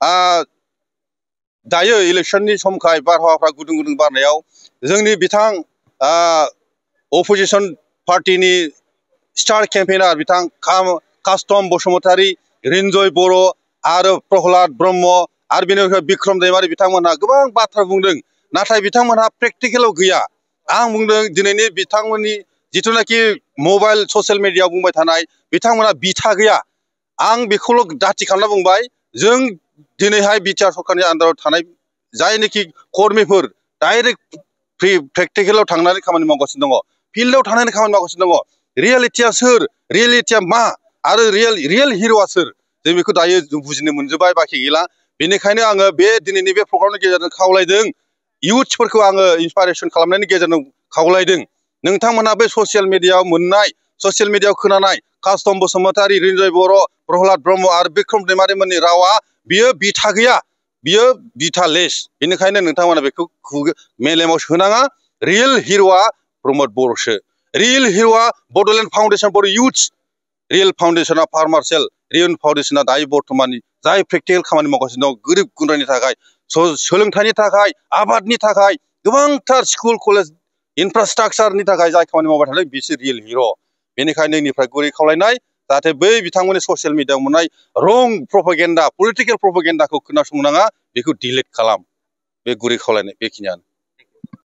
दायो इलेक्शननि समखाय बारहावाफ्रा गुदुं गुदुं बारनायाव जोंनि बिथां अपोजिशन पार्टीनि स्टार केम्पेइनार बिथां कास्टम बसुमतारी, रिन्जय बर' आरो प्रहलाद ब्रह्म आरो बेनिफ्राय बिक्रम दैमारि बिथांमोनहा गोबां बाथ्रा बुंदों, नाथाय बिथांमोनहा प्रेक्टिकेलाव गैया। आं बुंदों दिनैनि बिथांमोननि जिथुनाखि मबाइल ससियेल मिडियायाव बुंबाय थानाय बिथांमोनहा बिथा गैया। आं बेखौल' दाथि खालामना बुंबाय, जों दिनैहाय बिटिआर सरकारनि आन्दाराव थानाय जायनोखि कर्मिफोर डाइरेक्ट प्रेक्टिकेलाव थांनानै खामानि मावगासिनो दङ, फिल्डआव थांनानै खामानि मावगासिनो दङ। रियेलिटिया सोर, रियेलिटिया मा आरो रियेल हिर'आ सोर, जों बेखौ दायो जों बुजिनो मोनजोबबाय, बाखि गैला। बेनिखायनो आङो बे दिनैनि बे प्रग्रामनि गेजेरजों खावलायदों, इयुथ्सफोरखौ आङो इन्सपाइरेसन खालामनायनि गेजेरजों खावलायदों, नोंथांमोनहा बे ससियेल मिडियायाव मोननाय, ससियेल मिडियायाव खोनानाय कास्टम बसुमतारी, रिन्जय बर', प्रहलाद ब्रह्म आरो बिक्रम दैमारिमोननि रावा बियो बिथा गैया, बियो बिथालेस। बेनिखायनो नोंथांमोना बेखौ मेलेमाव सोनाङा। रियेल हिर'आ प्रमद बर'सो, रियेल हिर'आ बड'लेण्ड फाउन्डेसन फर इयुथ्स, रियेल फाउन्डेसना फार्मार सेल, रियेल फाउन्डेसना दायो बर्थमाननि जाय प्रेक्टिकेल खामानि मावगासिनो दं गोरिब गुन्द्रानि थाखाय, सोलोंथाइनि थाखाय, आबादनि थाखाय, गोबांथार स्कुल कलेज इनफ्रास्ट्राक्चारनि थाखाय जाय खामानि मावबाय थादों बिसोर रियेल हिर'। बेनिखायनो नोंनिफ्राय गुरै खावलायनाय, जाहाथे बै बिथांमोननि ससियेल मिडियायाव मोननाय रं प्रपागेन्डा, पलिटिकेल प्रपागेन्डाखौ खोनासंनाङा, बेखौ डिलिट खालाम। बे गुरै खावलायनाय बेखिनियानो।